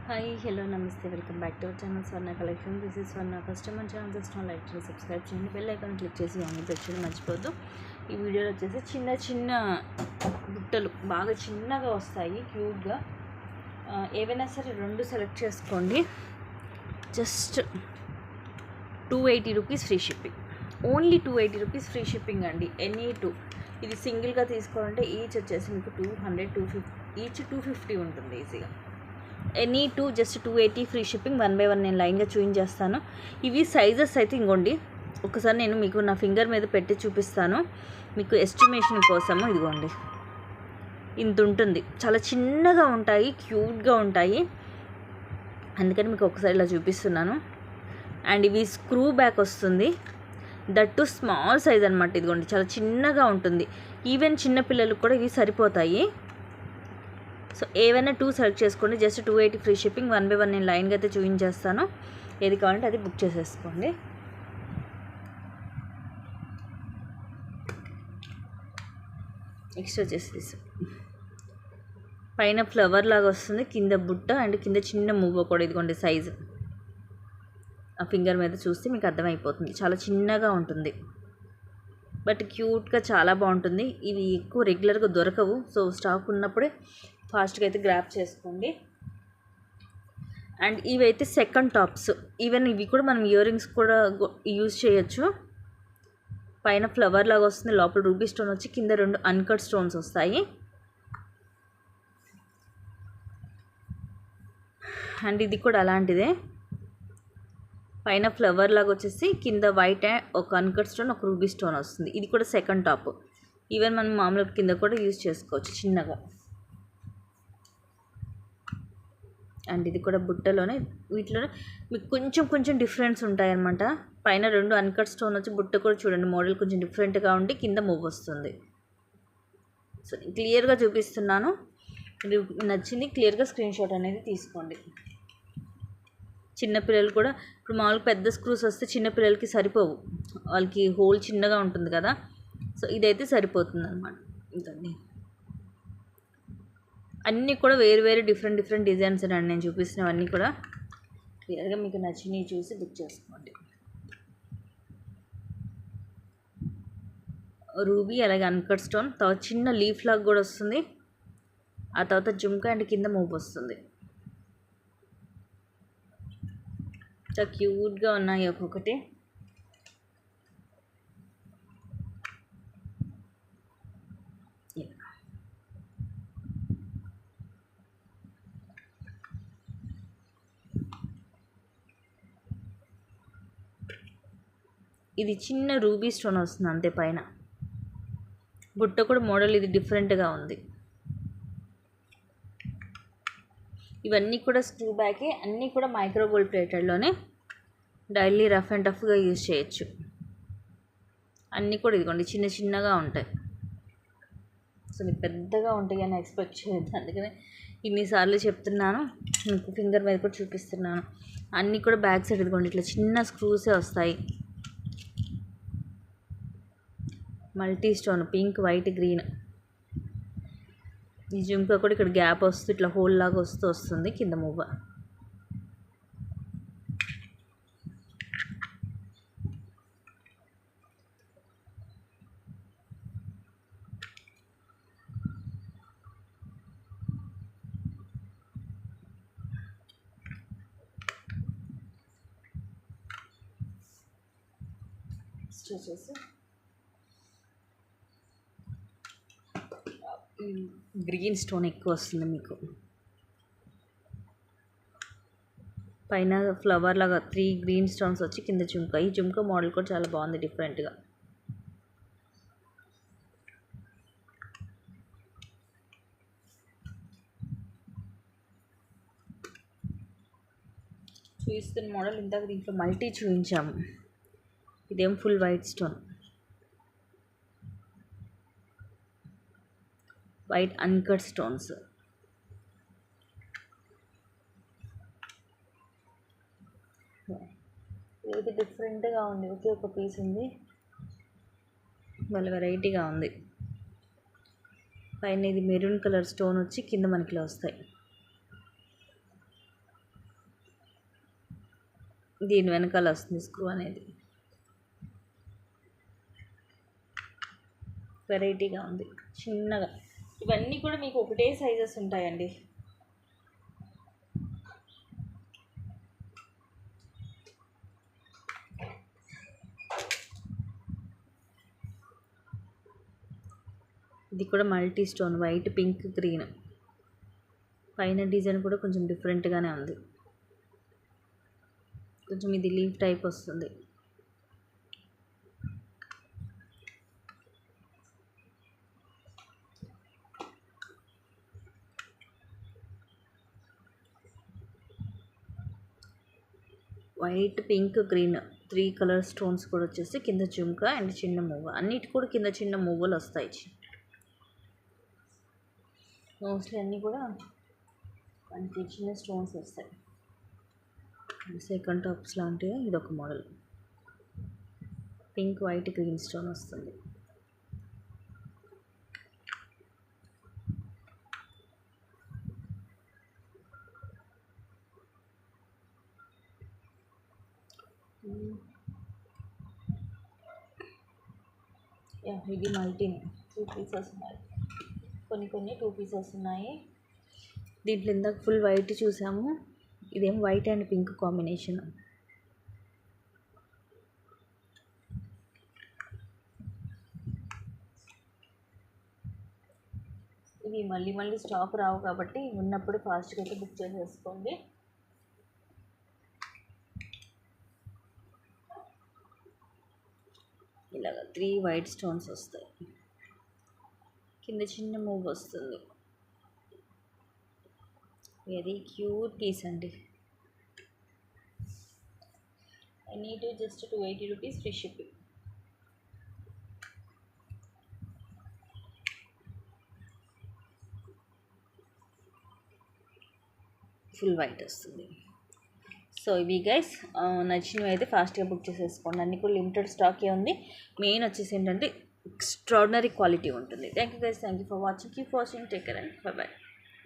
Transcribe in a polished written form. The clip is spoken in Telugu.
హాయ్ హలో నమస్తే welcome back to our channel Swarna collection. This is Swarna. First మన ఛానల్ జస్ట్ లైక్ చేసి సబ్స్క్రైబ్ చేయండి, బెల్ ఐకాన్ క్లిక్ చేసి ఆన్ చేయడం మర్చిపోద్దు. ఈ వీడియోలో వచ్చేసి చిన్న చిన్న బుట్టలు బాగా చిన్నగా వస్తాయి, క్యూట్గా. ఏవైనా సరే రెండు సెలెక్ట్ చేసుకోండి. Just 280 rupees free shipping, only 280 rupees free shipping అండి. ఎనీ టూ, ఇది సింగిల్గా తీసుకోవాలంటే ఈచ్ వచ్చేసి మీకు 200 250 ఈచ్ 250 ఉంటుంది ఈజీగా. Any two just 280 free shipping. 1 by 1 నేను లైన్గా చూపించేస్తాను. ఇవి సైజెస్ అయితే ఇంకోండి, ఒకసారి నేను మీకు నా ఫింగర్ మీద పెట్టి చూపిస్తాను మీకు ఎస్టిమేషన్ కోసము. ఇదిగోండి, ఇంత ఉంటుంది, చాలా చిన్నగా ఉంటాయి, క్యూట్గా ఉంటాయి, అందుకని మీకు ఒకసారి ఇలా చూపిస్తున్నాను. అండ్ ఇవి స్క్రూ బ్యాక్ వస్తుంది, దట్టు స్మాల్ సైజ్ అనమాట. ఇదిగోండి, చాలా చిన్నగా ఉంటుంది, ఈవెన్ చిన్నపిల్లలకు కూడా ఇవి సరిపోతాయి. సో ఏవైనా టూ సెలెక్ట్ చేసుకోండి, జస్ట్ 280 ఫ్రీ షిప్పింగ్. 1 బై 1 నేను లైన్గా అయితే చూపించేస్తాను, ఏది కావాలంటే అది బుక్ చేసేసుకోండి. నెక్స్ట్ వచ్చేసి పైన ఫ్లవర్ లాగా వస్తుంది, కింద బుట్ట అండ్ కింద చిన్న మువ్వ కూడా. ఇదిగోండి సైజు, ఆ ఫింగర్ మీద చూస్తే మీకు అర్థమైపోతుంది, చాలా చిన్నగా ఉంటుంది, బట్ క్యూట్గా చాలా బాగుంటుంది. ఇవి ఎక్కువ రెగ్యులర్గా దొరకవు, సో స్టాక్ ఉన్నప్పుడే ఫాస్ట్గా అయితే గ్రాప్ చేసుకోండి. అండ్ ఇవైతే సెకండ్ టాప్స్, ఈవెన్ ఇవి కూడా మనం ఇయర్ రింగ్స్ కూడా యూజ్ చేయొచ్చు. పైన ఫ్లవర్ లాగా వస్తుంది, లోపల రూబీ స్టోన్ వచ్చి కింద 2 అన్కట్ స్టోన్స్ వస్తాయి. అండ్ ఇది కూడా అలాంటిదే, పైన ఫ్లవర్ లాగా వచ్చేసి కింద వైట్ అండ్ ఒక అన్కట్ స్టోన్, ఒక రూబీ స్టోన్ వస్తుంది. ఇది కూడా సెకండ్ టాప్, ఈవెన్ మనం మామూలుగా కింద కూడా యూజ్ చేసుకోవచ్చు చిన్నగా. అండ్ ఇది కూడా బుట్టలోనే, వీటిలోనే మీకు కొంచెం కొంచెం డిఫరెన్స్ ఉంటాయన్నమాట. పైన 2 అన్కట్ స్టోన్ వచ్చి, బుట్ట కూడా చూడండి మోడల్ కొంచెం డిఫరెంట్గా ఉండి కింద మూవ్ వస్తుంది. సో క్లియర్గా చూపిస్తున్నాను, ఇది నచ్చింది క్లియర్గా స్క్రీన్ షాట్ అనేది తీసుకోండి. చిన్నపిల్లలు కూడా ఇప్పుడు మామూలుగా పెద్ద స్క్రూస్ వస్తే చిన్నపిల్లలకి సరిపోవు, వాళ్ళకి హోల్ చిన్నగా ఉంటుంది కదా, సో ఇదైతే సరిపోతుంది అనమాట. ఇంకండి అన్నీ కూడా వేరు వేరు డిఫరెంట్ డిజైన్స్ అండి నేను చూపిస్తున్నవన్నీ కూడా. క్లియర్గా మీకు నచ్చినవి చూసి బుక్ చేసుకోండి. రూబీ, అలాగే అన్కట్ స్టోన్, తర్వాత చిన్న లీఫ్ లాగా కూడా వస్తుంది, ఆ తర్వాత జుమ్కా అండ్ కింద మూవ్ వస్తుంది. చాలా క్యూట్గా ఉన్నాయి ఒక్కొక్కటి. ఇది చిన్న రూబీ స్టోన్ వస్తుంది అంతే, పైన బుట్ట కూడా మోడల్ ఇది డిఫరెంట్గా ఉంది. ఇవన్నీ కూడా స్క్రూ బ్యాకే, అన్నీ కూడా మైక్రో గోల్డ్ ప్లేటెడ్లోనే, డైలీ రఫ్ అండ్ టఫ్గా యూజ్ చేయొచ్చు. అన్నీ కూడా ఇదిగోండి చిన్న చిన్నగా ఉంటాయి, సో మీకు పెద్దగా ఉంటాయి అని ఎక్స్పెక్ట్ చేయొద్దు, అందుకనే ఇన్నిసార్లు చెప్తున్నాను. మీకు ఫింగర్ మీద కూడా చూపిస్తున్నాను. అన్నీ కూడా బ్యాక్ సైడ్ ఇదిగోండి ఇట్లా చిన్న స్క్రూసే వస్తాయి. Multi stone, pink, white, green. ఈ జుమ్కా కూడా ఇక్కడ గ్యాప్ వస్తూ ఇట్లా హోల్ లాగా వస్తుంది కింద మువ్వ. వచ్చేసి గ్రీన్ స్టోన్ ఎక్కువ వస్తుంది మీకు, పైన ఫ్లవర్ లాగా 3 గ్రీన్ స్టోన్స్ వచ్చి కింద జుమ్కా. ఈ జుమ్కా మోడల్ కూడా చాలా బాగుంది డిఫరెంట్గా. చూపిస్తున్న మోడల్ ఇందాక దీంట్లో మల్టీ చూపించాము, ఇదేం full white stone, white uncut stones. ఇది డిఫరెంట్గా ఉంది, ఒకే ఒక పీస్ ఉంది, వాళ్ళ వెరైటీగా ఉంది. పైన ఇది మెరూన్ కలర్ స్టోన్ వచ్చి కింద మనకి ఇలా వస్తాయి. దీని వెనకాల వస్తుంది స్క్రూ అనేది. వెరైటీగా ఉంది, చిన్నగా. ఇవన్నీ కూడా మీకు ఒకటే సైజెస్ ఉంటాయండి. ఇది కూడా multi stone, white, pink, green. పైన డిజైన్ కూడా కొంచెం డిఫరెంట్గానే ఉంది. కొంచెం ఇది లీఫ్ టైప్ వస్తుంది. White, pink, green 3 colour stones కూడా వచ్చేసి కింద జుమ్కా అండ్ చిన్న మువ్వ. అన్నిటి కూడా కింద చిన్న మువ్వలు వస్తాయి. మోస్ట్లీ అన్నీ కూడా మనకి చిన్న స్టోన్స్ వస్తాయి. సెకండ్ టాప్స్ లాంటివి ఇదొక model. Pink, white, green stone వస్తుంది. ఇది మల్టీనే, 2 పీసెస్ ఉన్నాయి. కొన్ని 2 పీసెస్ ఉన్నాయి. దీంట్లో ఇందాక ఫుల్ వైట్ చూసాము, ఇదేం వైట్ అండ్ పింక్ కాంబినేషన్. ఇవి మళ్ళీ స్టాక్ రావు కాబట్టి ఉన్నప్పుడు ఫాస్ట్గా అయితే బుక్ చేసేసుకోండి. ఇలాగ 3 వైట్ స్టోన్స్ వస్తాయి, కింద చిన్న మూవ్ వస్తుంది. వెరీ క్యూట్ పీస్ అండి. I need just 280 rupees free shipping. Full white వస్తుంది. సో ఇవి గైస్, నచ్చినవి అయితే ఫాస్ట్గా బుక్ చేసేసుకోండి. అన్నీ కూడా లిమిటెడ్ స్టాకే ఉంది. మెయిన్ వచ్చేసి ఏంటంటే ఎక్స్ట్రాడినరీ క్వాలిటీ ఉంటుంది. Thank you guys, thank you for watching, keep watching, take care and by.